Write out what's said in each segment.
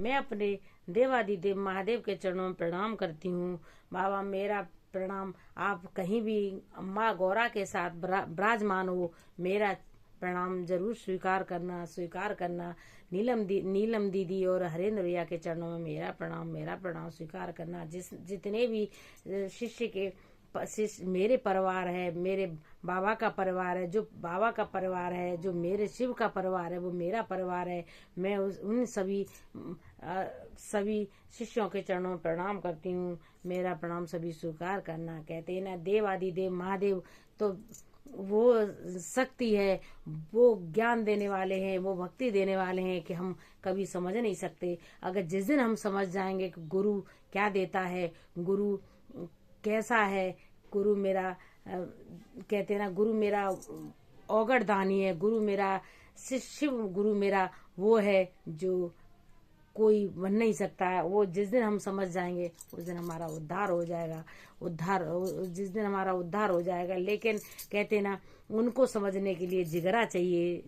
मैं अपने देवादिदेव महादेव के चरणों में प्रणाम करती हूँ। बाबा मेरा प्रणाम, आप कहीं भी माँ गौरा के साथ विराजमान हो, मेरा प्रणाम जरूर स्वीकार करना। नीलम दीदी और हरेंद्र भैया के चरणों में मेरा प्रणाम स्वीकार करना। जितने भी शिष्य के मेरे परिवार है, मेरे बाबा का परिवार है, जो बाबा का परिवार है, जो मेरे शिव का परिवार है, वो मेरा परिवार है। मैं उन सभी शिष्यों के चरणों में प्रणाम करती हूँ। मेरा प्रणाम सभी स्वीकार करना। कहते हैं ना, देव आदि देव महादेव तो वो शक्ति है, वो ज्ञान देने वाले हैं, वो भक्ति देने वाले हैं कि हम कभी समझ नहीं सकते। अगर जिस दिन हम समझ जाएंगे कि गुरु क्या देता है, गुरु कैसा है, गुरु मेरा कहते हैं ना, गुरु मेरा औगड़दानी है, गुरु मेरा शिव गुरु मेरा वो है जो कोई बन नहीं सकता है। वो जिस दिन हम समझ जाएंगे उस दिन हमारा उद्धार हो जाएगा। जिस दिन हमारा उद्धार हो जाएगा। लेकिन कहते ना, उनको समझने के लिए जिगर चाहिए,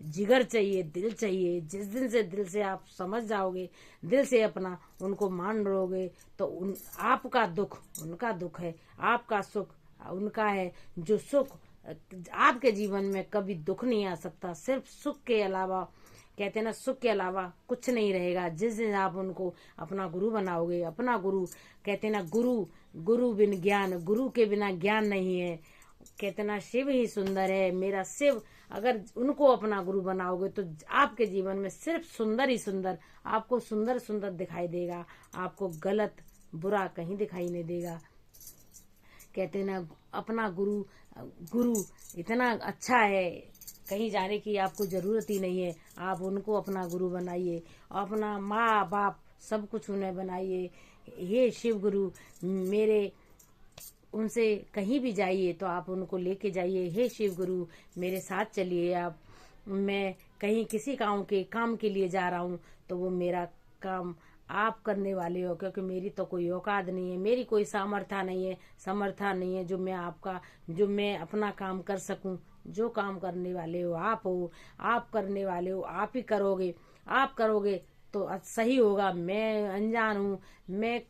दिल चाहिए। जिस दिन से दिल से आप समझ जाओगे, दिल से अपना उनको मान लोगे, तो आपका दुख उनका दुख है, आपका सुख उनका है। जो सुख आपके जीवन में कभी दुख नहीं आ सकता, सिर्फ सुख के अलावा, कहते हैं ना, सुख के अलावा कुछ नहीं रहेगा। जिस दिन आप उनको अपना गुरु बनाओगे, अपना गुरु, कहते हैं ना, गुरु बिन ज्ञान, गुरु के बिना ज्ञान नहीं है। कहते ना, शिव ही सुंदर है, मेरा शिव। अगर उनको अपना गुरु बनाओगे तो आपके जीवन में सिर्फ सुंदर ही सुंदर, आपको सुंदर सुंदर दिखाई देगा, आपको गलत बुरा कहीं दिखाई नहीं देगा। कहते ना, अपना गुरु इतना अच्छा है, कहीं जाने की आपको जरूरत ही नहीं है। आप उनको अपना गुरु बनाइए, अपना माँ बाप सब कुछ उन्हें बनाइए। हे शिव गुरु मेरे, उनसे कहीं भी जाइए तो आप उनको लेके जाइए। हे शिव गुरु मेरे साथ चलिए आप। मैं कहीं किसी काम के लिए जा रहा हूँ तो वो मेरा काम आप करने वाले हो, क्योंकि मेरी तो कोई औकात नहीं है, मेरी कोई सामर्थ्य नहीं है जो मैं अपना काम कर सकूं। जो काम करने वाले हो, आप करने वाले हो, आप ही करोगे। आप करोगे तो सही होगा। मैं अनजान हूँ, मैं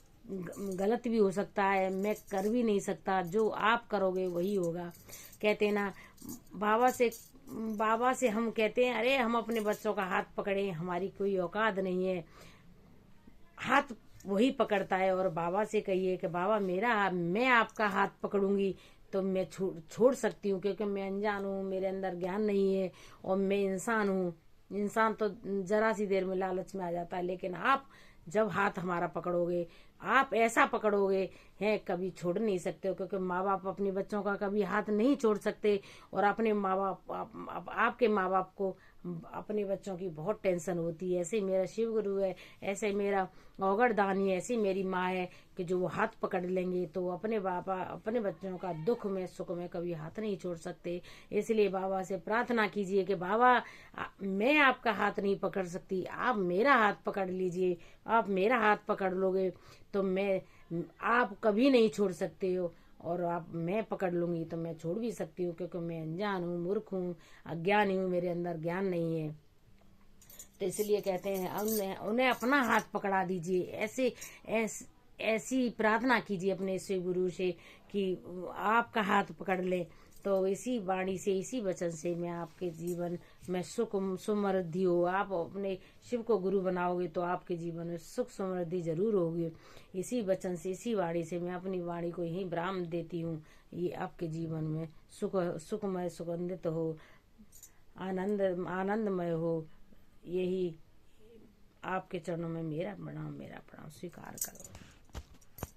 गलत भी हो सकता है, मैं कर भी नहीं सकता। जो आप करोगे वही होगा। कहते ना, बाबा से हम कहते हैं, अरे हम अपने बच्चों का हाथ पकड़े, हमारी कोई औकात नहीं है। हाथ वही पकड़ता है। और बाबा से कहिए कि बाबा मैं आपका हाथ पकड़ूंगी तो मैं छोड़ सकती हूँ, क्योंकि मैं अनजान हूँ, मेरे अंदर ज्ञान नहीं है और मैं इंसान हूँ। इंसान तो जरा सी देर में लालच में आ जाता है, लेकिन आप जब हाथ हमारा पकड़ोगे, आप ऐसा पकड़ोगे है, कभी छोड़ नहीं सकते हो। क्योंकि माँ बाप अपने बच्चों का कभी हाथ नहीं छोड़ सकते, और अपने माँ बाप आपके माँ बाप को अपने बच्चों की बहुत टेंशन होती है। ऐसे ही मेरा शिव गुरु है, ऐसे ही मेरा औगड़दानी है, ऐसी मेरी माँ है कि जो वो हाथ पकड़ लेंगे तो अपने बच्चों का दुख में सुख में कभी हाथ नहीं छोड़ सकते। इसलिए बाबा से प्रार्थना कीजिए कि बाबा मैं आपका हाथ नहीं पकड़ सकती, आप मेरा हाथ पकड़ लीजिए। आप मेरा हाथ पकड़ लोगे तो आप कभी नहीं छोड़ सकते हो, और मैं पकड़ लूंगी तो मैं छोड़ भी सकती हूँ, क्योंकि मैं अनजान हूँ, मूर्ख हूँ, अज्ञानी हूँ, मेरे अंदर ज्ञान नहीं है। तो इसलिए कहते हैं उन्हें अपना हाथ पकड़ा दीजिए। ऐसी प्रार्थना कीजिए अपने शिव गुरु से कि आपका हाथ पकड़ ले। तो इसी वाणी से, इसी वचन से मैं आपके जीवन में सुख समृद्धि हो। आप अपने शिव को गुरु बनाओगे तो आपके जीवन में सुख समृद्धि जरूर होगी। इसी वचन से, इसी वाणी से मैं अपनी वाणी को यही विराम देती हूँ। ये आपके जीवन में सुखमय सुगंधित हो, आनंदमय हो। यही आपके चरणों में मेरा प्रणाम स्वीकार करो।